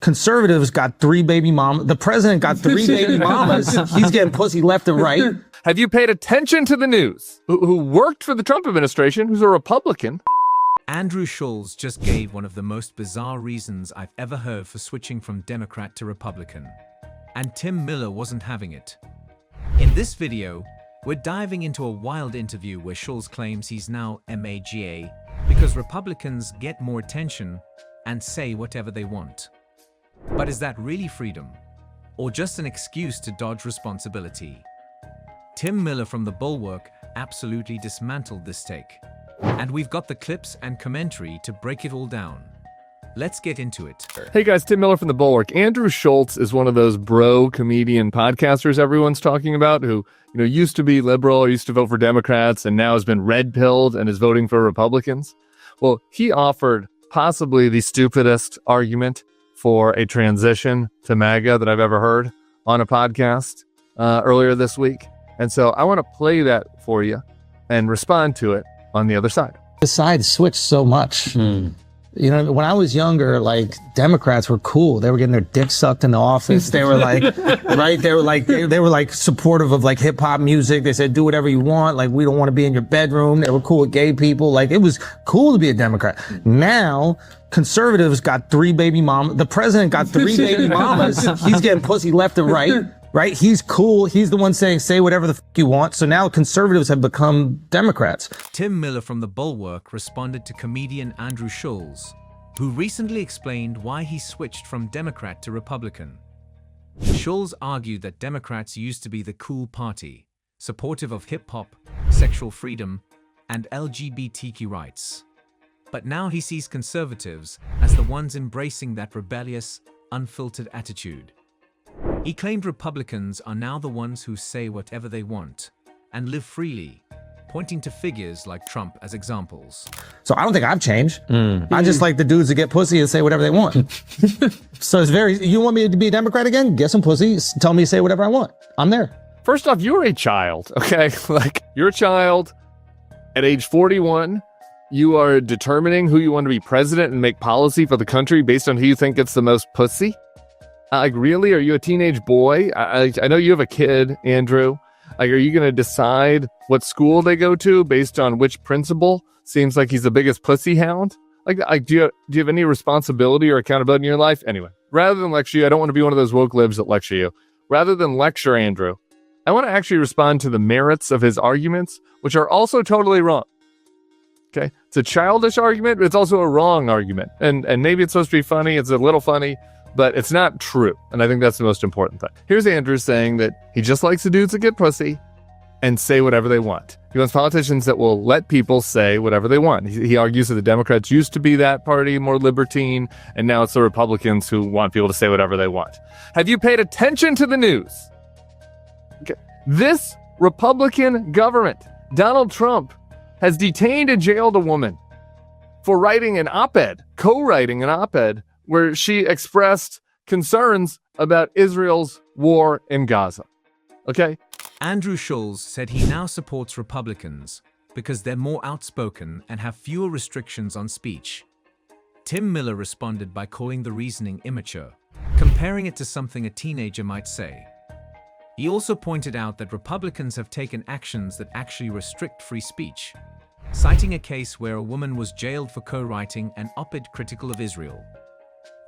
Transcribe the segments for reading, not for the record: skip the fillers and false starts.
Conservatives got 3 baby mamas. The president got 3 baby mamas. He's getting pussy left and right. Have you paid attention to the news? Who worked for the Trump administration, who's a Republican? Andrew Schulz just gave one of the most bizarre reasons I've ever heard for switching from Democrat to Republican. And Tim Miller wasn't having it. In this video, we're diving into a wild interview where Schulz claims he's now MAGA because Republicans get more attention and say whatever they want. But is that really freedom? Or just an excuse to dodge responsibility? Tim Miller from the Bulwark absolutely dismantled this take. And we've got the clips and commentary to break it all down. Let's get into it. Hey guys, Tim Miller from the Bulwark. Andrew Schulz is one of those bro comedian podcasters everyone's talking about who, used to be liberal or used to vote for Democrats and now has been red-pilled and is voting for Republicans. Well, he offered possibly the stupidest argument for a transition to MAGA that I've ever heard on a podcast earlier this week. And so I want to play that for you and respond to it on the other side. The sides switched so much. When I was younger, Democrats were cool. They were getting their dick sucked in the office. They were right? They were supportive of hip hop music. They said, do whatever you want. We don't want to be in your bedroom. They were cool with gay people. It was cool to be a Democrat. Now, conservatives got 3 baby mamas. The president got 3 baby mamas. He's getting pussy left and right. Right? He's cool. He's the one saying, say whatever the you want. So now conservatives have become Democrats. Tim Miller from the Bulwark responded to comedian Andrew Schulz, who recently explained why he switched from Democrat to Republican. Schulz argued that Democrats used to be the cool party, supportive of hip-hop, sexual freedom, and LGBTQ rights. But now he sees conservatives as the ones embracing that rebellious, unfiltered attitude. He claimed Republicans are now the ones who say whatever they want and live freely, pointing to figures like Trump as examples. So I don't think I've changed. I just like the dudes that get pussy and say whatever they want. So you want me to be a Democrat again? Get some pussy, tell me to say whatever I want. I'm there. First off, you're a child, okay? You're a child at age 41. You are determining who you want to be president and make policy for the country based on who you think gets the most pussy. Really? Are you a teenage boy? I know you have a kid, Andrew. Are you going to decide what school they go to based on which principal seems like he's the biggest pussy hound? Do you have any responsibility or accountability in your life? Anyway, rather than lecture you, I don't want to be one of those woke libs that lecture you. Rather than lecture Andrew, I want to actually respond to the merits of his arguments, which are also totally wrong. Okay? It's a childish argument, but it's also a wrong argument. And maybe it's supposed to be funny. It's a little funny. But it's not true, and I think that's the most important thing. Here's Andrew saying that he just likes the dudes that get pussy and say whatever they want. He wants politicians that will let people say whatever they want. He argues that the Democrats used to be that party, more libertine, and now it's the Republicans who want people to say whatever they want. Have you paid attention to the news? Okay. This Republican government, Donald Trump, has detained and jailed a woman for writing an op-ed, co-writing an op-ed, where she expressed concerns about Israel's war in Gaza. Okay? Andrew Schulz said he now supports Republicans because they're more outspoken and have fewer restrictions on speech. Tim Miller responded by calling the reasoning immature, comparing it to something a teenager might say. He also pointed out that Republicans have taken actions that actually restrict free speech, citing a case where a woman was jailed for co-writing an op-ed critical of Israel.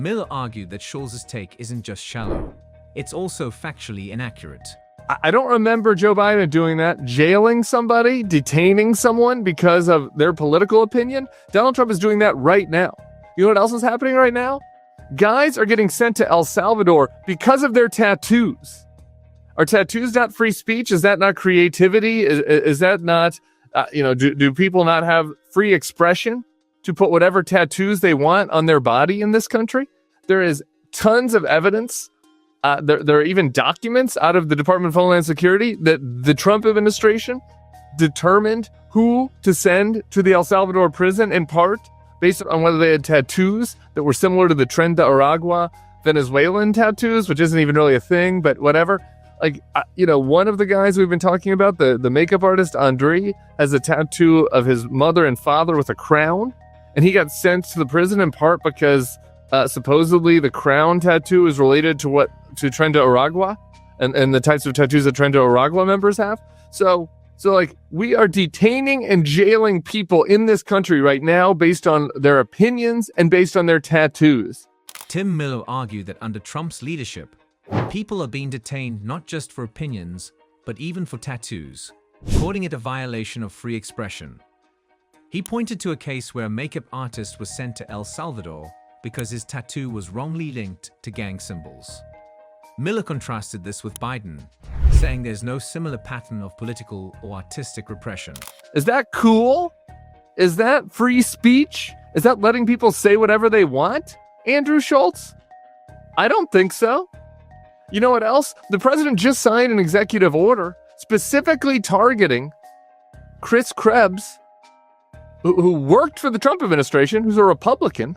Miller argued that Schulz's take isn't just shallow, it's also factually inaccurate. I don't remember Joe Biden doing that, jailing somebody, detaining someone because of their political opinion. Donald Trump is doing that right now. You know what else is happening right now? Guys are getting sent to El Salvador because of their tattoos. Are tattoos not free speech? Is that not creativity? Is that not, do people not have free expression to put whatever tattoos they want on their body in this country? There is tons of evidence. There are even documents out of the Department of Homeland Security that the Trump administration determined who to send to the El Salvador prison in part based on whether they had tattoos that were similar to the Tren de Aragua Venezuelan tattoos, which isn't even really a thing, but whatever. One of the guys we've been talking about, the makeup artist Andre, has a tattoo of his mother and father with a crown. And he got sent to the prison in part because supposedly the crown tattoo is related to Trento Aragua and the types of tattoos that Trento Aragua members have. So like, we are detaining and jailing people in this country right now based on their opinions and based on their tattoos. Tim Miller argued that under Trump's leadership, people are being detained not just for opinions, but even for tattoos, calling it a violation of free expression. He pointed to a case where a makeup artist was sent to El Salvador because his tattoo was wrongly linked to gang symbols. Miller contrasted this with Biden, saying there's no similar pattern of political or artistic repression. Is that cool? Is that free speech? Is that letting people say whatever they want, Andrew Schulz? I don't think so. You know what else? The president just signed an executive order specifically targeting Chris Krebs, who worked for the Trump administration, who's a Republican,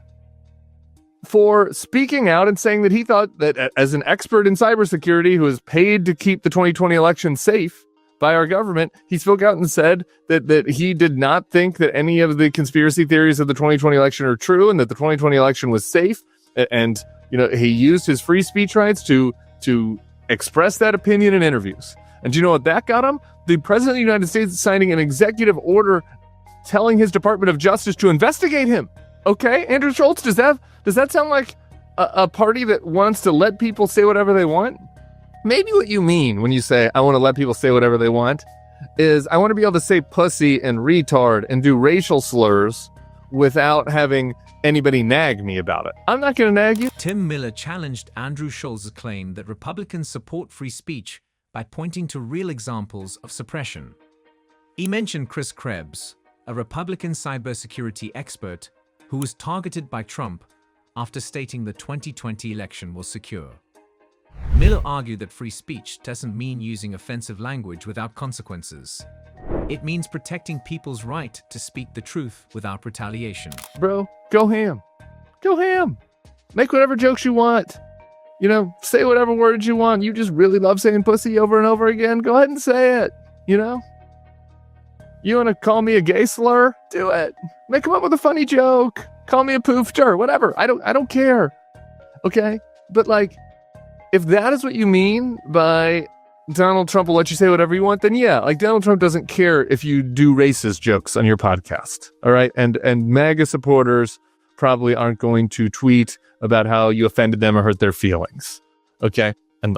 for speaking out and saying that he thought that as an expert in cybersecurity who is paid to keep the 2020 election safe by our government, he spoke out and said that he did not think that any of the conspiracy theories of the 2020 election are true and that the 2020 election was safe. And, he used his free speech rights to express that opinion in interviews. And do you know what that got him? The president of the United States signing an executive order telling his Department of Justice to investigate him. Okay, Andrew Schulz, does that sound like a party that wants to let people say whatever they want? Maybe what you mean when you say, I want to let people say whatever they want, is I want to be able to say pussy and retard and do racial slurs without having anybody nag me about it. I'm not going to nag you. Tim Miller challenged Andrew Schulz's claim that Republicans support free speech by pointing to real examples of suppression. He mentioned Chris Krebs, a Republican cybersecurity expert who was targeted by Trump after stating the 2020 election was secure. Miller argued that free speech doesn't mean using offensive language without consequences. It means protecting people's right to speak the truth without retaliation. Bro, go ham. Go ham. Make whatever jokes you want. Say whatever words you want. You just really love saying pussy over and over again. Go ahead and say it, You want to call me a gay slur? Do it. Come up with a funny joke. Call me a poof. Sure, whatever. I don't care. Okay? But if that is what you mean by Donald Trump will let you say whatever you want, then yeah, Donald Trump doesn't care if you do racist jokes on your podcast. All right? And MAGA supporters probably aren't going to tweet about how you offended them or hurt their feelings. Okay? And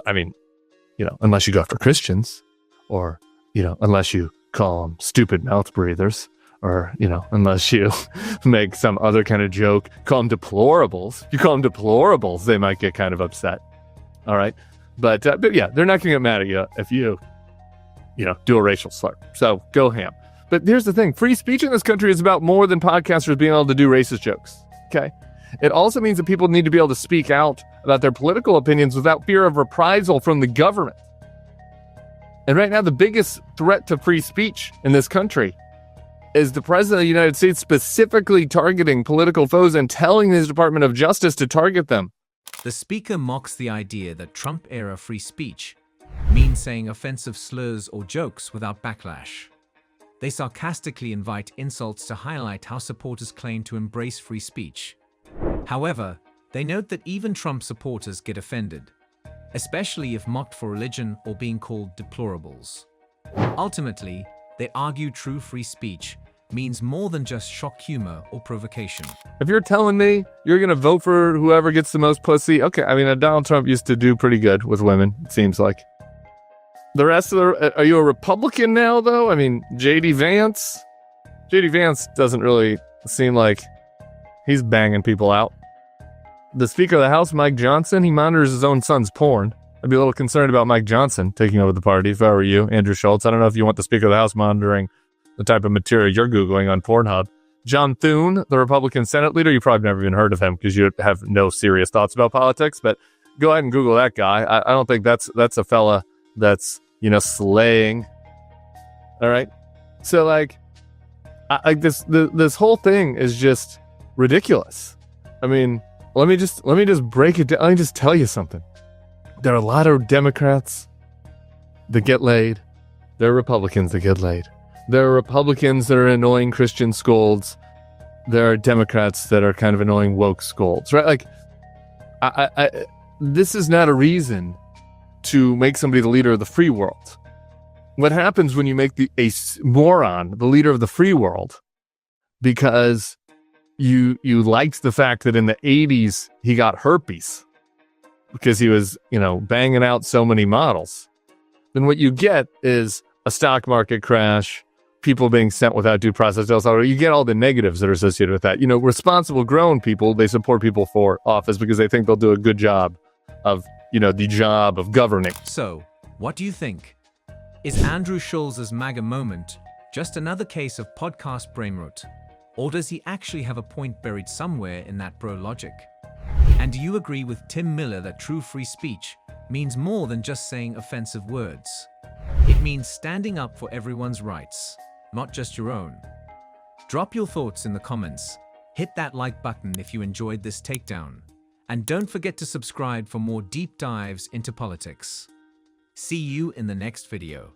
unless you go after Christians or, unless you call them stupid mouth breathers, or, unless you make some other kind of joke, call them deplorables. If you call them deplorables, they might get kind of upset. All right. But yeah, they're not going to get mad at you if you do a racial slur. So go ham. But here's the thing. Free speech in this country is about more than podcasters being able to do racist jokes. Okay. It also means that people need to be able to speak out about their political opinions without fear of reprisal from the government. And right now, the biggest threat to free speech in this country is the president of the United States specifically targeting political foes and telling his Department of Justice to target them. The speaker mocks the idea that Trump-era free speech means saying offensive slurs or jokes without backlash. They sarcastically invite insults to highlight how supporters claim to embrace free speech. However, they note that even Trump supporters get offended, especially if mocked for religion or being called deplorables. Ultimately, they argue true free speech means more than just shock humor or provocation. If you're telling me you're going to vote for whoever gets the most pussy, okay, Donald Trump used to do pretty good with women, it seems like. The rest of are you a Republican now, though? J.D. Vance? J.D. Vance doesn't really seem like he's banging people out. The Speaker of the House, Mike Johnson, he monitors his own son's porn. I'd be a little concerned about Mike Johnson taking over the party if I were you, Andrew Schulz. I don't know if you want the Speaker of the House monitoring the type of material you're Googling on Pornhub. John Thune, the Republican Senate leader, you probably never even heard of him because you have no serious thoughts about politics, but go ahead and Google that guy. I don't think that's a fella that's, slaying. All right. So this whole thing is just ridiculous. Let me just break it down. Let me just tell you something. There are a lot of Democrats that get laid. There are Republicans that get laid. There are Republicans that are annoying Christian scolds. There are Democrats that are kind of annoying woke scolds, right? This is not a reason to make somebody the leader of the free world. What happens when you make a moron the leader of the free world because you liked the fact that in the 80s he got herpes because he was, banging out so many models, then what you get is a stock market crash, people being sent without due process. You get all the negatives that are associated with that. Responsible grown people, they support people for office because they think they'll do a good job of, the job of governing. So, what do you think? Is Andrew Schulz's MAGA moment just another case of podcast brainrot? Or does he actually have a point buried somewhere in that bro logic? And do you agree with Tim Miller that true free speech means more than just saying offensive words? It means standing up for everyone's rights, not just your own. Drop your thoughts in the comments, hit that like button if you enjoyed this takedown, and don't forget to subscribe for more deep dives into politics. See you in the next video.